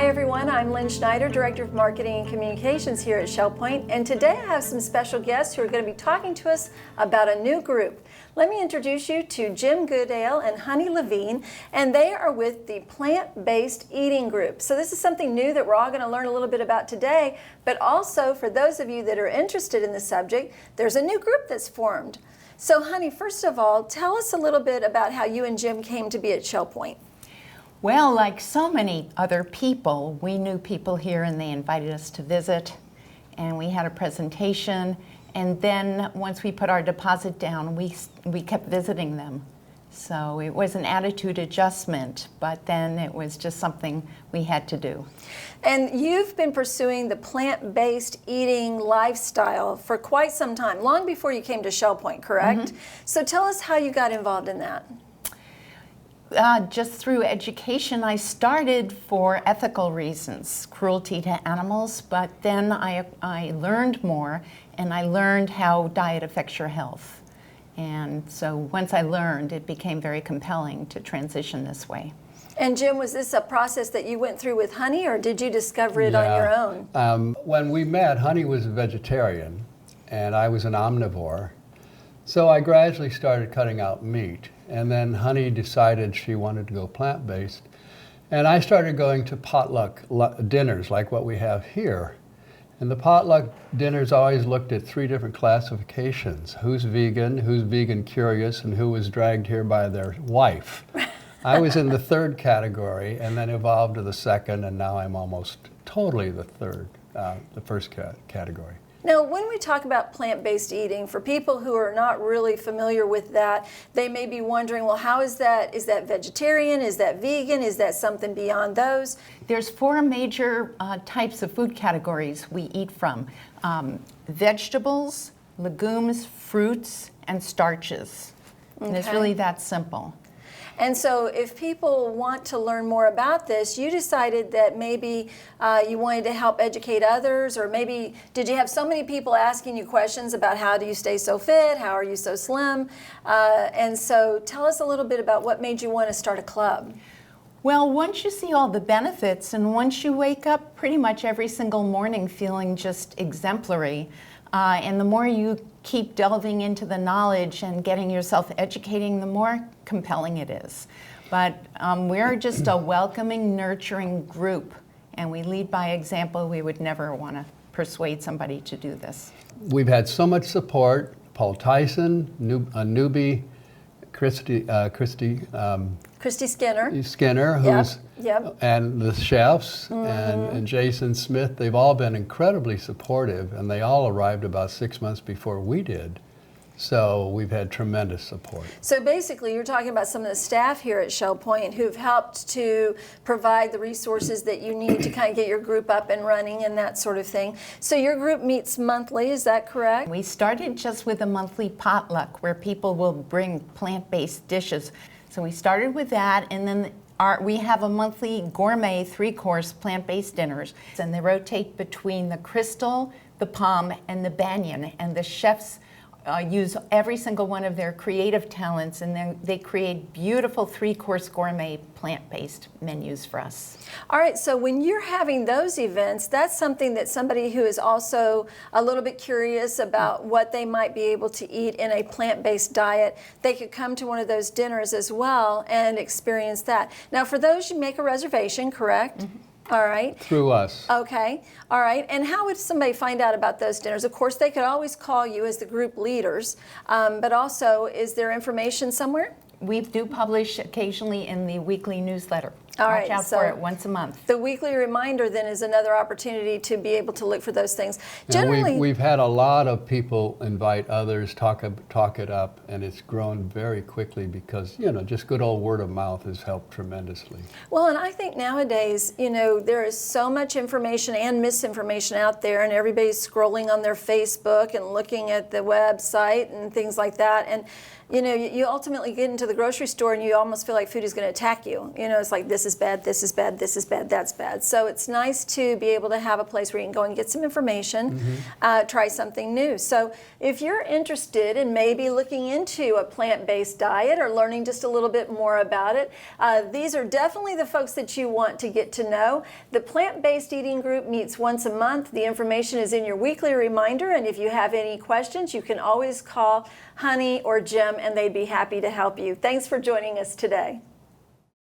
Hi everyone, I'm Lynn Schneider, Director of Marketing and Communications here at ShellPoint, and today I have some special guests who are going to be talking to us about a new group. Let me introduce you to Jim Goodale and Honey Levine, and they are with the Plant-Based Eating Group. So this is something new that we're all going to learn a little bit about today, but also for those of you that are interested in the subject, there's a new group that's formed. So Honey, first of all, tell us a little bit about how you and Jim came to be at ShellPoint. Well, like so many other people, we knew people here and they invited us to visit, and we had a presentation, and then once we put our deposit down, we kept visiting them. So it was an attitude adjustment, but then it was just something we had to do. And you've been pursuing the plant-based eating lifestyle for quite some time, long before you came to ShellPoint, correct? Mm-hmm. So tell us how you got involved in that. Just through education, I started for ethical reasons, cruelty to animals, but then I learned more, and I learned how diet affects your health. And so once I learned, it became very compelling to transition this way. And Jim, was this a process that you went through with Honey, or did you discover it on your own? When we met, Honey was a vegetarian, and I was an omnivore. So I gradually started cutting out meat. And then Honey decided she wanted to go plant-based. And I started going to potluck dinners like what we have here. And the potluck dinners always looked at three different classifications: who's vegan curious, and who was dragged here by their wife. I was in the third category and then evolved to the second, and now I'm almost totally the first category. Now, when we talk about plant-based eating, for people who are not really familiar with that, they may be wondering, well, how is that? Is that vegetarian? Is that vegan? Is that something beyond those? There's four major types of food categories we eat from: vegetables, legumes, fruits, and starches. Okay. And it's really that simple. And so if people want to learn more about this, you decided that maybe you wanted to help educate others, or maybe did you have so many people asking you questions about how do you stay so fit, how are you so slim? And so tell us a little bit about what made you want to start a club. Well, once you see all the benefits, and once you wake up pretty much every single morning feeling just exemplary, and the more you keep delving into the knowledge and getting yourself educating, the more compelling it is. But we're just a welcoming, nurturing group, and we lead by example. We would never want to persuade somebody to do this. We've had so much support. Paul Tyson, a newbie, Christy Skinner, who's and the chefs, mm-hmm. and Jason Smith, they've all been incredibly supportive, and they all arrived about 6 months before we did. So we've had tremendous support. So basically, you're talking about some of the staff here at ShellPoint who've helped to provide the resources that you need to kind of get your group up and running and that sort of thing. So your group meets monthly, is that correct? We started just with a monthly potluck where people will bring plant-based dishes. So we started with that, and then we have a monthly gourmet 3-course plant-based dinners, and they rotate between the Crystal, the Palm, and the Banyan, and the chefs use every single one of their creative talents, and then they create beautiful 3-course gourmet plant-based menus for us. All right, so when you're having those events, that's something that somebody who is also a little bit curious about what they might be able to eat in a plant-based diet, they could come to one of those dinners as well and experience that. Now, for those, you make a reservation, correct? Mm-hmm. All right. Through us. Okay. All right. And how would somebody find out about those dinners? Of course, they could always call you as the group leaders, but also, is there information somewhere? We do publish occasionally in the weekly newsletter. All right, watch out for it once a month. The weekly reminder then is another opportunity to be able to look for those things. Generally, we've had a lot of people invite others, talk it up, and it's grown very quickly because, just good old word of mouth has helped tremendously. Well, and I think nowadays, there is so much information and misinformation out there, and everybody's scrolling on their Facebook and looking at the website and things like that. And you know, you ultimately get into the grocery store and you almost feel like food is going to attack you. You know, it's like, this is bad, this is bad, this is bad, that's bad. So it's nice to be able to have a place where you can go and get some information, try something new. So if you're interested in maybe looking into a plant-based diet or learning just a little bit more about it, these are definitely the folks that you want to get to know. The plant-based eating group meets once a month. The information is in your weekly reminder, and if you have any questions, you can always call Honey or Jim, and they'd be happy to help you. Thanks for joining us today.